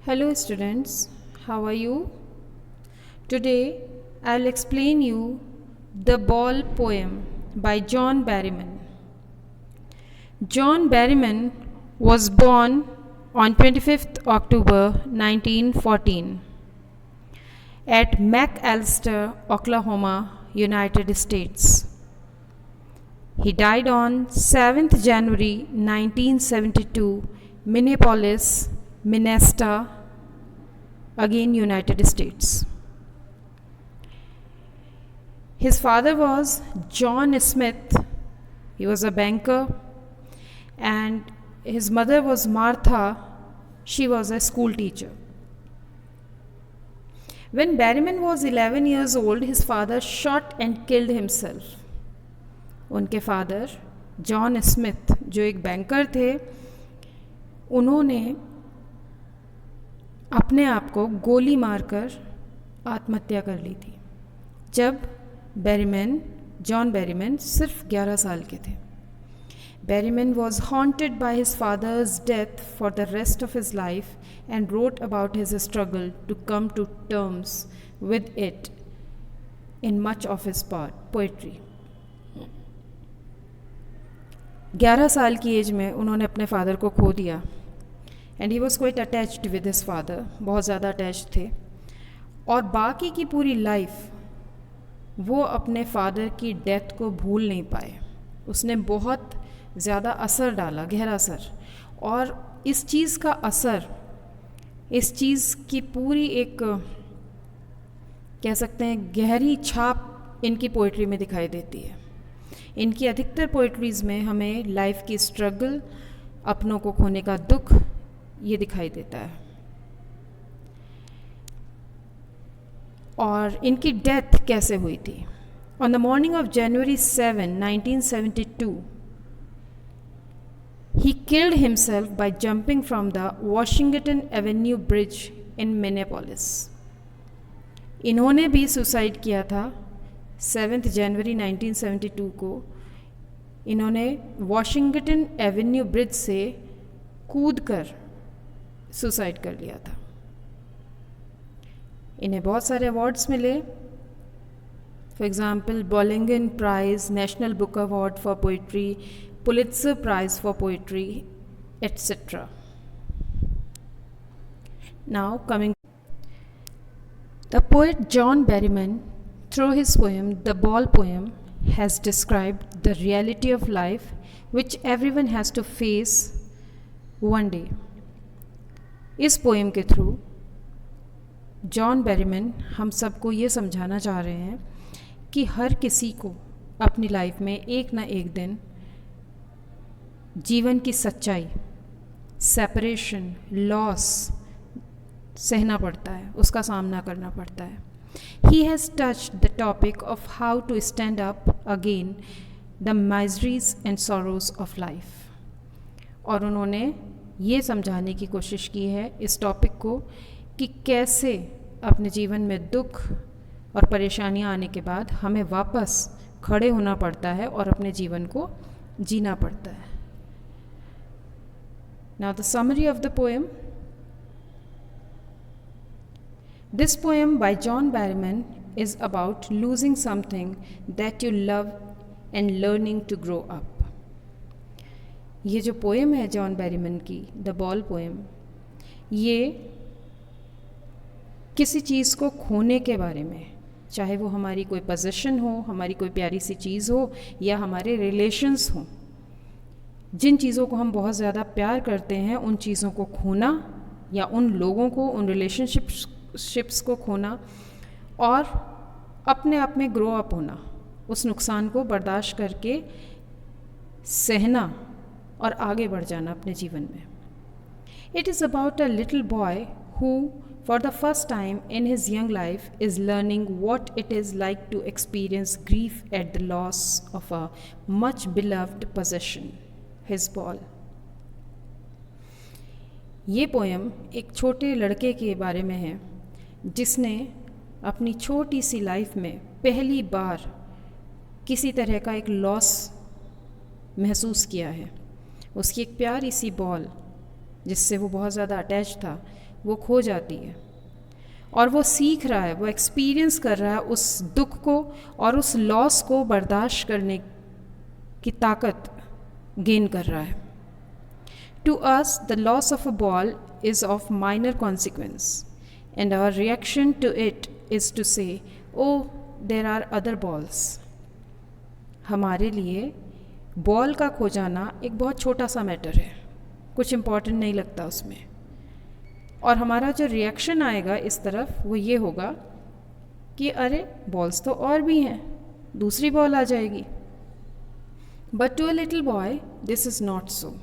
Hello students, how are you? Today I'll explain you The Ball poem by John Berryman. John Berryman was born on 25th October 1914 at McAlester, Oklahoma, United States. He died on 7th January 1972, Minneapolis, Minnesota, again United States. His father was John Smith. He was a banker, and his mother was Martha. She was a school teacher. When Berryman was 11 years old, his father shot and killed himself. उनके father John Smith जो एक banker थे, उन्होंने अपने आप को गोली मारकर आत्महत्या कर ली थी जब जॉन बेरीमैन सिर्फ 11 साल के थे. Berryman was haunted by his father's death for the rest of his life and wrote about his struggle to come to terms with it in much of his poetry. 11 साल की as में उन्होंने अपने father को खो दिया and he was quite attached with his father, बहुत ज़्यादा अटैच थे, और बाकी की पूरी लाइफ वो अपने फादर की डेथ को भूल नहीं पाए. उसने बहुत ज़्यादा असर डाला, गहरा असर, और इस चीज़ का असर, इस चीज़ की पूरी एक कह सकते हैं गहरी छाप इनकी पोइट्री में दिखाई देती है. इनकी अधिकतर पोइट्रीज़ में हमें लाइफ की स्ट्रगल, अपनों को खोने का दुख ये दिखाई देता है. और इनकी डेथ कैसे हुई थी? On the morning of January 7, 1972, he killed himself by jumping from the Washington Avenue Bridge in Minneapolis. इन्होंने भी सुसाइड किया था 7 जनवरी 1972 को. इन्होंने वॉशिंगटन एवेन्यू ब्रिज से कूदकर सुसाइड कर लिया था. इन्हें बहुत सारे अवार्ड्स मिले. For example Bollingen prize, national book award for poetry, Pulitzer prize for poetry, etcetera. Now coming, the poet John Berryman, through his poem The Ball poem, has described the reality of life which everyone has to face one day. इस poem के through John Berryman हम सबको ये समझाना चाह रहे हैं कि हर किसी को अपनी लाइफ में एक ना एक दिन जीवन की सच्चाई, सेपरेशन, लॉस सहना पड़ता है, उसका सामना करना पड़ता है. He has touched the topic of how to stand up again the miseries and sorrows of life. और उन्होंने ये समझाने की कोशिश की है इस टॉपिक को कि कैसे अपने जीवन में दुख और परेशानियां आने के बाद हमें वापस खड़े होना पड़ता है और अपने जीवन को जीना पड़ता है. Now the summary of the poem. This poem by John Berryman is about losing something that you love and learning to grow up. ये जो पोएम है जॉन बेरीमैन की, द बॉल पोएम, ये किसी चीज़ को खोने के बारे में, चाहे वो हमारी कोई पोजीशन हो, हमारी कोई प्यारी सी चीज़ हो, या हमारे रिलेशंस हों. जिन चीज़ों को हम बहुत ज़्यादा प्यार करते हैं, उन चीज़ों को खोना, या उन लोगों को, उन रिलेशनशिप्स को खोना, और अपने आप में ग्रो अप होना, उस नुकसान को बर्दाश्त करके सहना और आगे बढ़ जाना अपने जीवन में. It is about a little boy who for the first time in his young life is learning what it is like to experience grief at the loss of a much beloved possession, his ball. ये poem एक छोटे लड़के के बारे में है जिसने अपनी छोटी सी लाइफ में पहली बार किसी तरह का एक लॉस महसूस किया है. उसकी एक प्यारी सी बॉल जिससे वो बहुत ज़्यादा अटैच था, वो खो जाती है, और वो सीख रहा है, वो एक्सपीरियंस कर रहा है उस दुख को और उस लॉस को बर्दाश्त करने की ताकत गेन कर रहा है। To us the loss of a ball is of minor consequence and our reaction to it is to say oh there are other balls. हमारे लिए बॉल का खो जाना एक बहुत छोटा सा मैटर है, कुछ इम्पॉर्टेंट नहीं लगता उसमें, और हमारा जो रिएक्शन आएगा इस तरफ वो ये होगा कि अरे बॉल्स तो और भी हैं, दूसरी बॉल आ जाएगी। But to a little boy this is not so.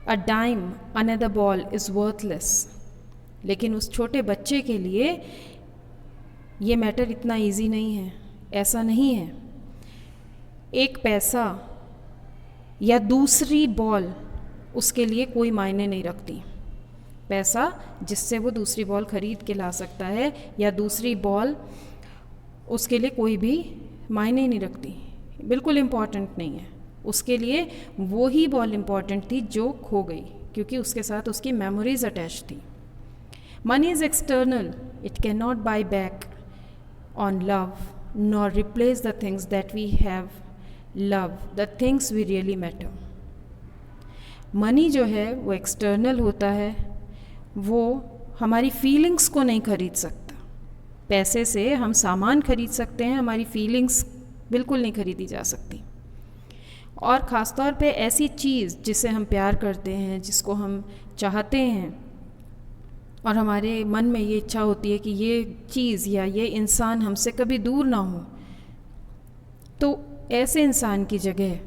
A dime another ball is worthless. लेकिन उस छोटे बच्चे के लिए ये मैटर इतना ईजी नहीं है, ऐसा नहीं है। एक पैसा या दूसरी बॉल उसके लिए कोई मायने नहीं रखती। पैसा जिससे वो दूसरी बॉल ख़रीद के ला सकता है, या दूसरी बॉल उसके लिए कोई भी मायने नहीं रखती, बिल्कुल इम्पॉर्टेंट नहीं है। उसके लिए वो ही बॉल इम्पॉर्टेंट थी जो खो गई, क्योंकि उसके साथ उसकी मेमोरीज अटैच थी। Money is external, it can not buy back on love nor replace the things that we have love, the things we really matter. Money जो है वो एक्सटर्नल होता है, वो हमारी फीलिंग्स को नहीं खरीद सकता। पैसे से हम सामान खरीद सकते हैं, हमारी फीलिंग्स बिल्कुल नहीं खरीदी जा सकती। और ख़ास तौर पे ऐसी चीज़ जिसे हम प्यार करते हैं, जिसको हम चाहते हैं, और हमारे मन में ये इच्छा होती है कि ये चीज़ या ये इंसान हमसे कभी दूर ना हो, तो ऐसे इंसान की जगह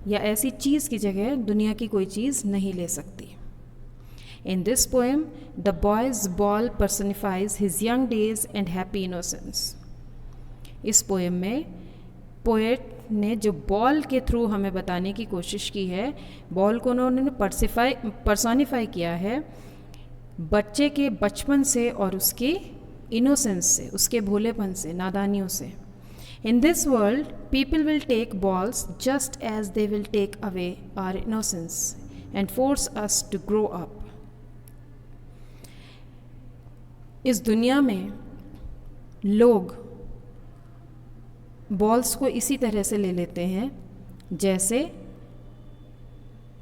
या ऐसी चीज़ की जगह दुनिया की कोई चीज़ नहीं ले सकती। In this poem, the boy's ball personifies his young days and happy innocence. इस पोएम में पोएट ने जो बॉल के थ्रू हमें बताने की कोशिश की है, बॉल को उन्होंने पर्सोनिफाई किया है बच्चे के बचपन से और उसके इनोसेंस से, उसके भोलेपन से, नादानियों से। In this world, people will take balls just as they will take away our innocence and force us to grow up. इस दुनिया में लोग बॉल्स को इसी तरह से ले लेते हैं जैसे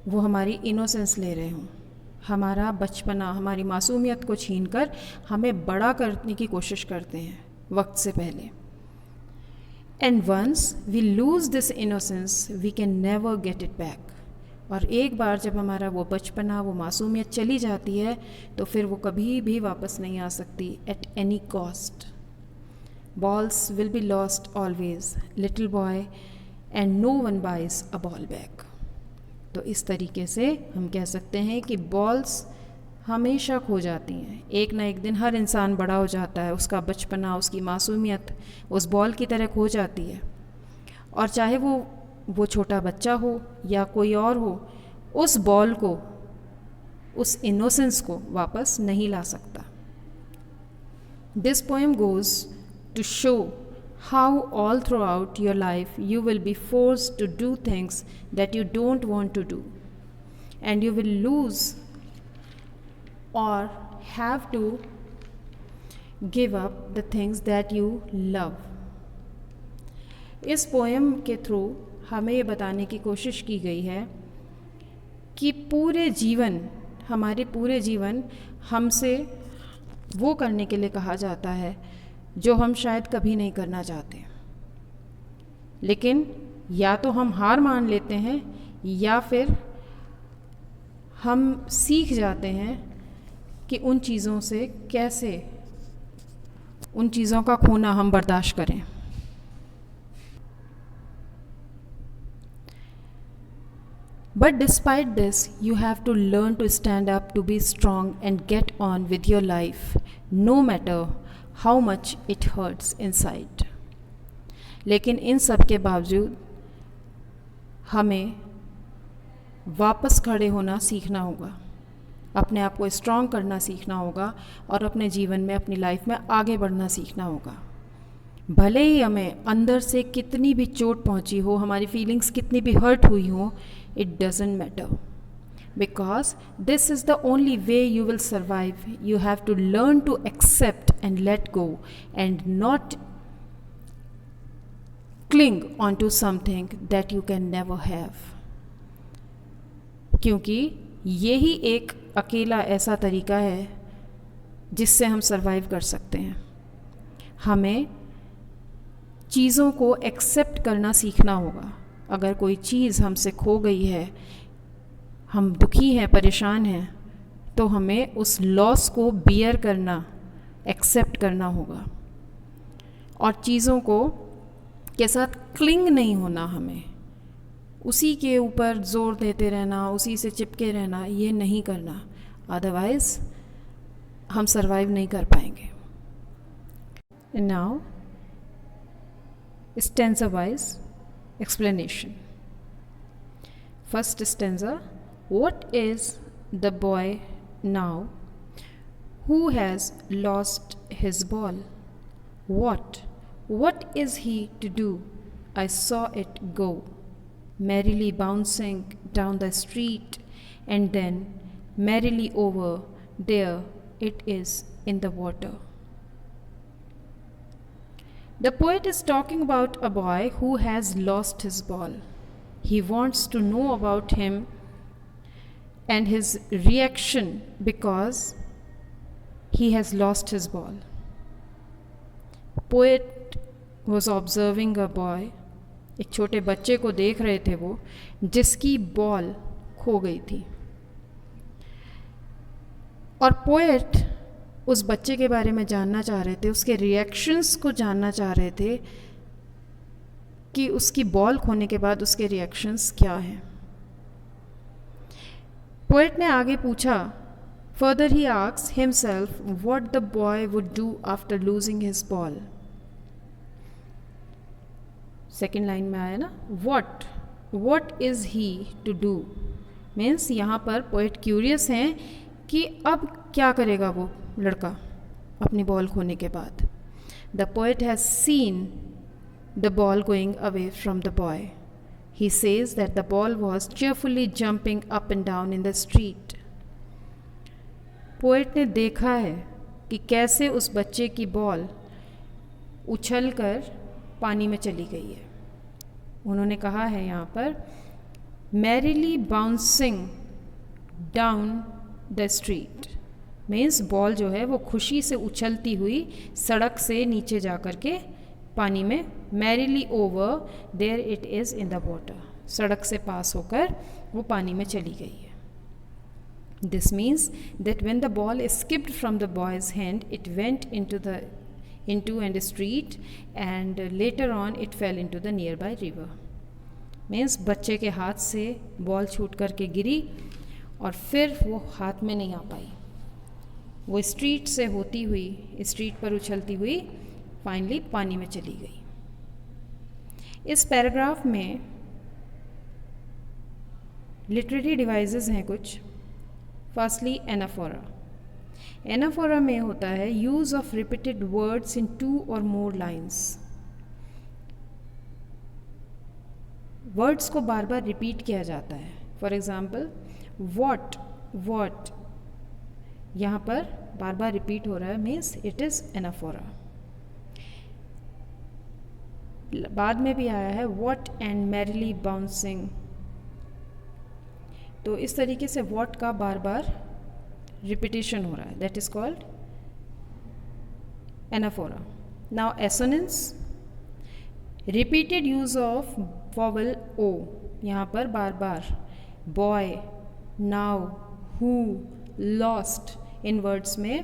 वो हमारी इनोसेंस ले रहे हों, हमारा बचपना, हमारी मासूमियत को छीनकर हमें बड़ा करने की कोशिश करते हैं वक्त से पहले। And once we lose this innocence we can never get it back. और एक बार जब हमारा वो बचपना, वो मासूमियत चली जाती है, तो फिर वो कभी भी वापस नहीं आ सकती at any cost. Balls will be lost always, little boy, and no one buys a ball back. तो इस तरीके से हम कह सकते हैं कि बॉल्स हमेशा खो जाती हैं। एक ना एक दिन हर इंसान बड़ा हो जाता है, उसका बचपना, उसकी मासूमियत उस बॉल की तरह खो जाती है, और चाहे वो छोटा बच्चा हो या कोई और हो, उस बॉल को, उस इनोसेंस को वापस नहीं ला सकता। This poem goes to show how all throughout your life you will be forced to do things that you don't want to do, and you will lose or have to give up the things that you love. इस poem के through हमें ये बताने की कोशिश की गई है कि हमारे पूरे जीवन हमसे वो करने के लिए कहा जाता है जो हम शायद कभी नहीं करना चाहते, लेकिन या तो हम हार मान लेते हैं या फिर हम सीख जाते हैं कि उन चीज़ों से कैसे, उन चीज़ों का खोना हम बर्दाश्त करें। But despite this, you have to learn to stand up, to be strong and get on with your life, no matter how much it hurts inside. लेकिन इन सब के बावजूद हमें वापस खड़े होना सीखना होगा, अपने आप को स्ट्रॉन्ग करना सीखना होगा, और अपने जीवन में, अपनी लाइफ में आगे बढ़ना सीखना होगा। भले ही हमें अंदर से कितनी भी चोट पहुंची हो, हमारी फीलिंग्स कितनी भी हर्ट हुई हो, it doesn't matter. because this is the only way you will survive. You have to learn to accept and let go and not cling onto something that you can never have. क्योंकि यही एक अकेला ऐसा तरीका है जिससे हम survive कर सकते हैं. हमें चीज़ों को एक्सेप्ट करना सीखना होगा. अगर कोई चीज़ हमसे खो गई है, हम दुखी हैं, परेशान हैं, तो हमें उस लॉस को बियर करना, एक्सेप्ट करना होगा. और चीज़ों को के साथ क्लिंग नहीं होना. हमें उसी के ऊपर जोर देते रहना, उसी से चिपके रहना, ये नहीं करना. अदरवाइज़ हम सरवाइव नहीं कर पाएंगे. Now stanza wise explanation. First stanza, what is the boy now who has lost his ball? What is he to do? I saw it go, merrily bouncing down the street, and then merrily over there it is in the water. The poet is talking about a boy who has lost his ball. He wants to know about him and his reaction because he has lost his ball. Poet was observing a boy. एक छोटे बच्चे को देख रहे थे वो, जिसकी ball खो गई थी. और पोएट उस बच्चे के बारे में जानना चाह रहे थे, उसके रिएक्शंस को जानना चाह रहे थे कि उसकी बॉल खोने के बाद उसके रिएक्शंस क्या हैं. पोएट ने आगे पूछा, further he asked himself what the boy would do after losing his ball. Second line में आया ना, what is he to do. Means यहाँ पर पोएट क्यूरियस हैं कि अब क्या करेगा वो लड़का अपनी बॉल खोने के बाद. The poet has seen the ball going away from the boy. He says that the ball was cheerfully jumping up and down in the street. Poet ने देखा है कि कैसे उस बच्चे की बॉल उछल कर पानी में चली गई है. उन्होंने कहा है यहाँ पर merrily bouncing down the street. Means ball जो है वो खुशी से उछलती हुई सड़क से नीचे जा कर के पानी में, merrily over there it is in the water, सड़क से पास होकर वो पानी में चली गई है. This means that when the ball skipped from the boys hand it went into and street and later on it fell into the nearby river. Means बच्चे के हाथ से बॉल छूट कर के गिरी और फिर वो हाथ में नहीं आ पाई. वो स्ट्रीट से होती हुई, स्ट्रीट पर उछलती हुई फाइनली पानी में चली गई. इस पैराग्राफ में लिटरेरी डिवाइसेस हैं कुछ. Firstly anaphora. एनाफोरा में होता है use of repeated words in 2 or more lines. Words को बार बार रिपीट किया जाता है. फॉर एग्जाम्पल वॉट यहाँ पर बार बार रिपीट हो रहा है, मीन्स इट इज़ एनाफोरा. बाद में भी आया है वॉट एंड मैरिली बाउंसिंग. तो इस तरीके से वॉट का बार बार रिपीटेशन हो रहा है, that is called anaphora. Now assonance, repeated use of vowel O. यहाँ पर बार बार boy, now, who, lost, in words में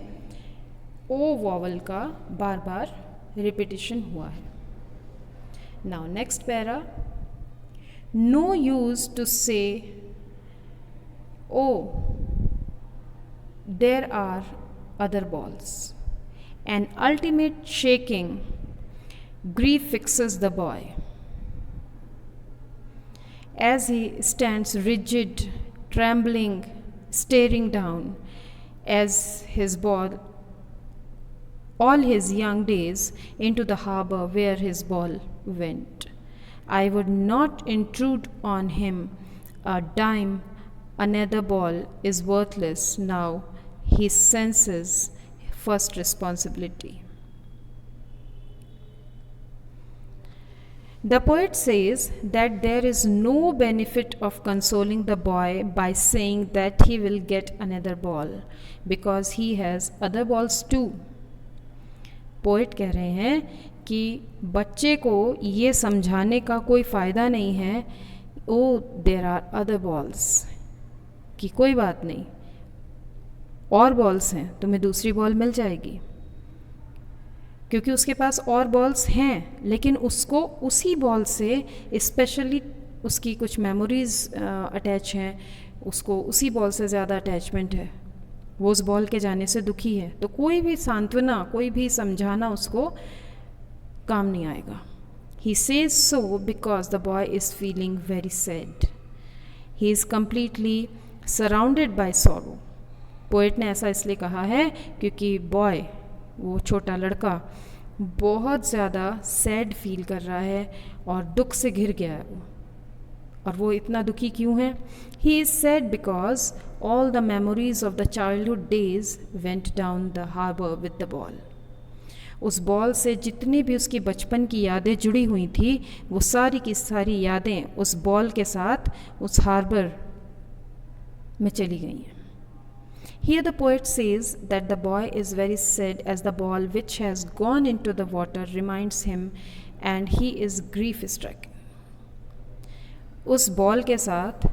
ओ वॉवल का बार बार रिपीटेशन हुआ है. Now next para, no use to say O there are other balls. An ultimate shaking, grief fixes the boy. As he stands rigid, trembling, staring down, as his ball, all his young days, into the harbor where his ball went. I would not intrude on him a dime another ball is worthless. Now he senses first responsibility. The poet says that there is no benefit of consoling the boy by saying that he will get another ball because he has other balls too. Poet कह रहे हैं कि बच्चे को ये समझाने का कोई फ़ायदा नहीं है, ओ देर आर अदर बॉल्स, कि कोई बात नहीं, और बॉल्स हैं, तुम्हें दूसरी बॉल मिल जाएगी, क्योंकि उसके पास और बॉल्स हैं, लेकिन उसको उसी बॉल से स्पेशली उसकी कुछ मेमोरीज़ अटैच हैं, उसको उसी बॉल से ज़्यादा अटैचमेंट है, वो उस बॉल के जाने से दुखी है। तो कोई भी सांत्वना, कोई भी समझाना उसको काम नहीं आएगा। He says so because the boy is feeling very sad. He is completely surrounded by sorrow. Poet ने ऐसा इसलिए कहा है क्योंकि बॉय, वो छोटा लड़का, बहुत ज़्यादा सैड फील कर रहा है और दुख से घिर गया है वो। और वो इतना दुखी क्यों है? He is sad because all the memories of the childhood days went down the harbour with the ball. उस बॉल से जितनी भी उसकी बचपन की यादें जुड़ी हुई थी, वो सारी की सारी यादें उस बॉल के साथ उस हार्बर में चली गई हैं। Here the poet says that the boy is very sad as the ball which has gone into the water reminds him and he is grief stricken. उस बॉल के साथ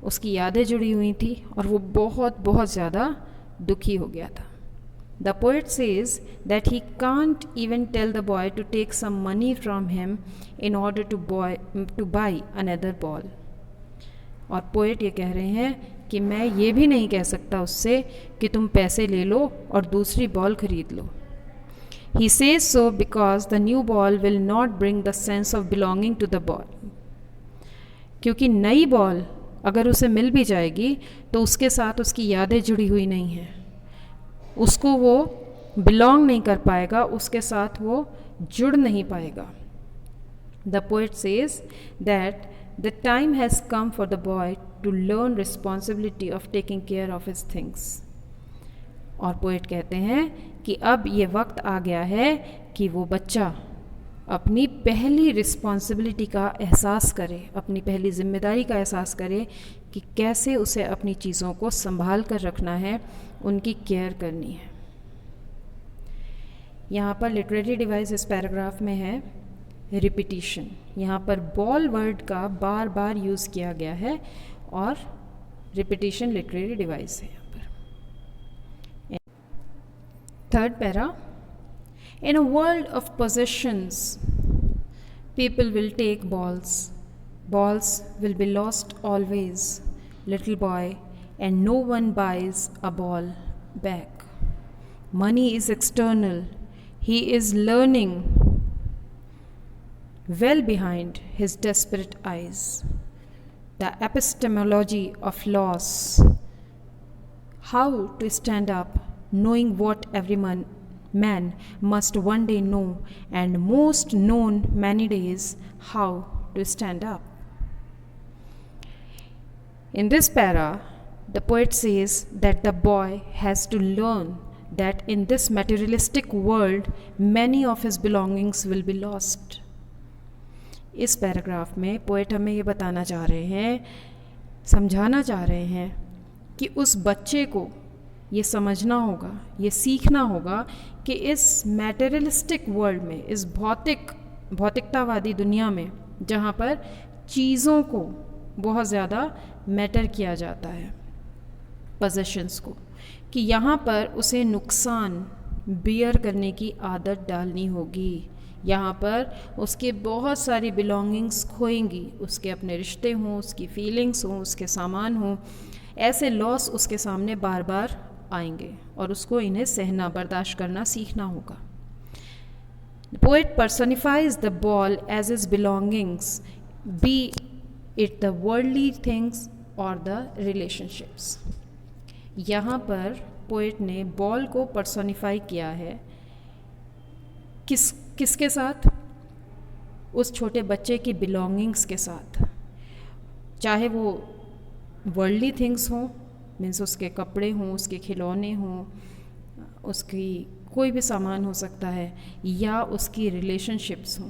उसकी यादें जुड़ी हुई थी और वो बहुत बहुत ज़्यादा दुखी हो गया था। The poet says that he can't even tell the boy to take some money from him in order to buy another ball. और पोएट ये कह रहे हैं कि मैं ये भी नहीं कह सकता उससे कि तुम पैसे ले लो और दूसरी बॉल खरीद लो। He says so because the new ball will not bring the sense of belonging to the ball. क्योंकि नई बॉल अगर उसे मिल भी जाएगी तो उसके साथ उसकी यादें जुड़ी हुई नहीं हैं, उसको वो बिलोंग नहीं कर पाएगा, उसके साथ वो जुड़ नहीं पाएगा। The poet says that the time has come for the boy to learn responsibility of taking care of his things. और पोएट कहते हैं कि अब ये वक्त आ गया है कि वो बच्चा अपनी पहली रिस्पॉन्सिबिलिटी का एहसास करे, अपनी पहली जिम्मेदारी का एहसास करे कि कैसे उसे अपनी चीज़ों को संभाल कर रखना है, उनकी केयर करनी है। यहाँ पर लिटरेरी डिवाइस इस पैराग्राफ में है रिपीटिशन। यहाँ पर बॉल वर्ड का बार बार यूज़ किया गया है और रिपीटिशन लिटरेरी डिवाइस है यहाँ पर। Third para, in a world of possessions people will take balls, balls will be lost always, little boy and no one buys a ball back. Money is external, he is learning well behind his desperate eyes. The epistemology of loss, how to stand up, knowing what every man must one day know, and most known many days, how to stand up. In this para, the poet says that the boy has to learn that in this materialistic world, many of his belongings will be lost. इस paragraph में poet हमें ये बताना चाह रहे हैं, समझाना चाह रहे हैं कि उस बच्चे को ये समझना होगा, ये सीखना होगा कि इस मैटेरियलिस्टिक वर्ल्ड में, इस भौतिकतावादी दुनिया में, जहाँ पर चीज़ों को बहुत ज़्यादा मैटर किया जाता है, पोजेशंस को, कि यहाँ पर उसे नुकसान बियर करने की आदत डालनी होगी। यहाँ पर उसके बहुत सारी बिलोंगिंग्स खोएंगी, उसके अपने रिश्ते हों, उसकी फीलिंग्स हों, उसके सामान हों, ऐसे लॉस उसके सामने बार बार आएंगे और उसको इन्हें सहना, बर्दाश्त करना सीखना होगा। The poet personifies the ball as his belongings, be it the worldly things or the relationships. यहाँ पर पोएट ने बॉल को पर्सोनिफाई किया है किसके साथ? उस छोटे बच्चे की बिलोंगिंग्स के साथ, चाहे वो वर्ल्डली थिंग्स हों, मीन्स उसके कपड़े हों, उसके खिलौने हों, उसकी कोई भी सामान हो सकता है, या उसकी रिलेशनशिप्स हों।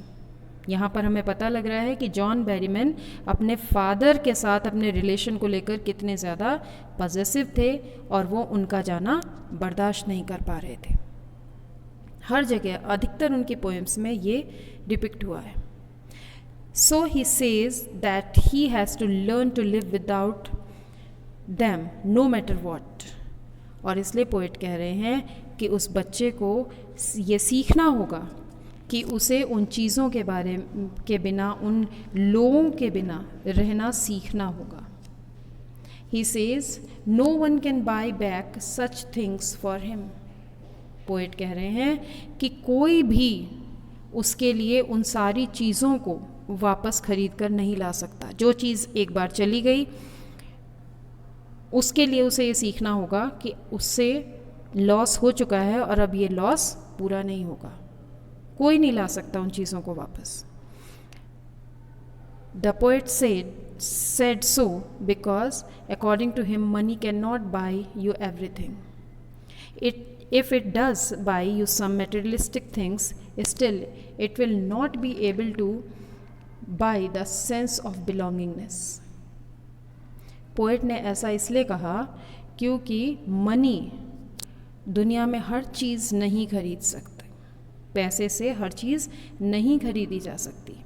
यहाँ पर हमें पता लग रहा है कि जॉन बेरीमैन अपने फादर के साथ अपने रिलेशन को लेकर कितने ज़्यादा पॉजेसिव थे और वो उनका जाना बर्दाश्त नहीं कर पा रहे थे। हर जगह अधिकतर उनकी पोएम्स में ये डिपिक्ट हुआ है। So he says that he has to learn to live without them no matter what. और इसलिए पोएट कह रहे हैं कि उस बच्चे को ये सीखना होगा कि उसे उन चीज़ों के बारे के बिना, उन लोगों के बिना रहना सीखना होगा। He says no one can buy back such things for him. Poet कह रहे हैं कि कोई भी उसके लिए उन सारी चीज़ों को वापस खरीद कर नहीं ला सकता। जो चीज़ एक बार चली गई, उसके लिए उसे ये सीखना होगा कि उससे लॉस हो चुका है और अब ये लॉस पूरा नहीं होगा। कोई नहीं ला सकता उन चीज़ों को वापस। The poet said so because according to him money cannot buy you everything. If it does buy you some materialistic things, still it will not be able to buy the sense of belongingness. Poet ने ऐसा इसलिए कहा क्योंकि money दुनिया में हर चीज़ नहीं खरीद सकती। पैसे से हर चीज़ नहीं खरीदी जा सकती।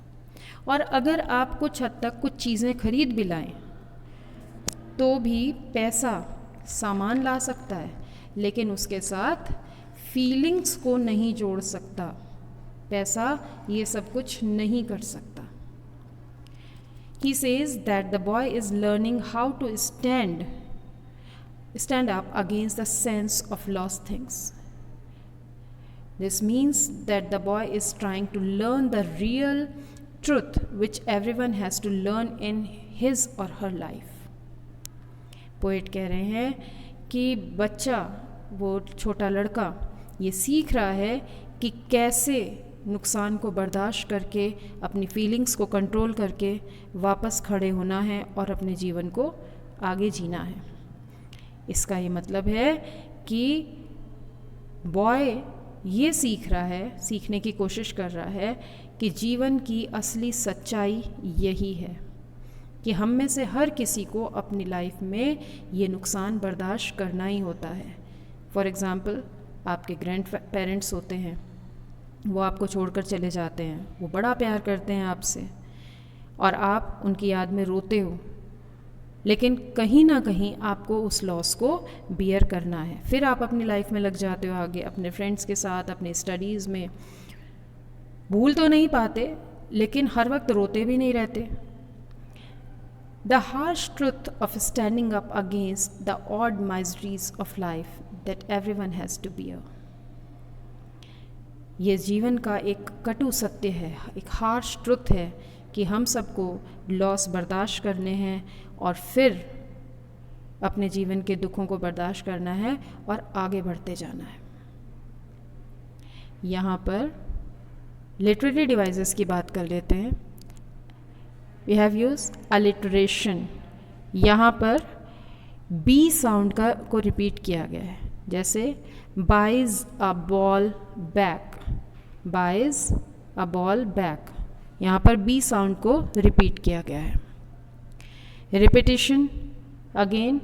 और अगर आप कुछ हद तक कुछ चीज़ें खरीद भी लाएं तो भी पैसा सामान ला सकता है, लेकिन उसके साथ फीलिंग्स को नहीं जोड़ सकता। पैसा ये सब कुछ नहीं कर सकता। He says that the boy is learning how to stand up against the sense of lost things. This means that the boy is trying to learn the real truth which everyone has to learn in his or her life. Poet कह रहे हैं कि बच्चा, वो छोटा लड़का, ये सीख रहा है कि कैसे नुकसान को बर्दाश्त करके, अपनी फीलिंग्स को कंट्रोल करके वापस खड़े होना है और अपने जीवन को आगे जीना है। इसका ये मतलब है कि बॉय ये सीख रहा है, सीखने की कोशिश कर रहा है कि जीवन की असली सच्चाई यही है कि हम में से हर किसी को अपनी लाइफ में ये नुकसान बर्दाश्त करना ही होता है। फॉर एग्ज़ाम्पल, आपके ग्रैंड पेरेंट्स होते हैं, वो आपको छोड़कर चले जाते हैं, वो बड़ा प्यार करते हैं आपसे और आप उनकी याद में रोते हो, लेकिन कहीं ना कहीं आपको उस लॉस को बियर करना है। फिर आप अपनी लाइफ में लग जाते हो आगे, अपने फ्रेंड्स के साथ, अपने स्टडीज़ में। भूल तो नहीं पाते, लेकिन हर वक्त रोते भी नहीं रहते। The harsh truth of standing up against the odd miseries of life that everyone has to bear. ये जीवन का एक कटु सत्य है, एक हार्श ट्रुथ है कि हम सबको लॉस बर्दाश्त करने हैं और फिर अपने जीवन के दुखों को बर्दाश्त करना है और आगे बढ़ते जाना है। यहाँ पर लिटरेरी डिवाइसेस की बात कर लेते हैं। We have use alliteration. यहाँ पर बी साउंड को रिपीट किया गया है, जैसे buys a ball back, buys a ball back. यहाँ पर बी साउंड को रिपीट किया गया है। रिपीटिशन, अगेन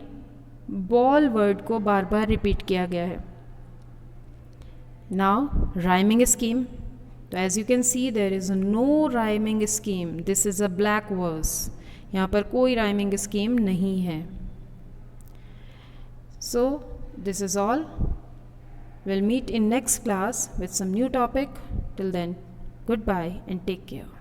बॉल वर्ड को बार बार रिपीट किया गया है। नाउ राइमिंग स्कीम, तो as you can see there is no rhyming scheme, this is a black verse. यहाँ पर कोई राइमिंग स्कीम नहीं है। So this is all. We'll meet in next class with some new topic. Till then, goodbye and take care.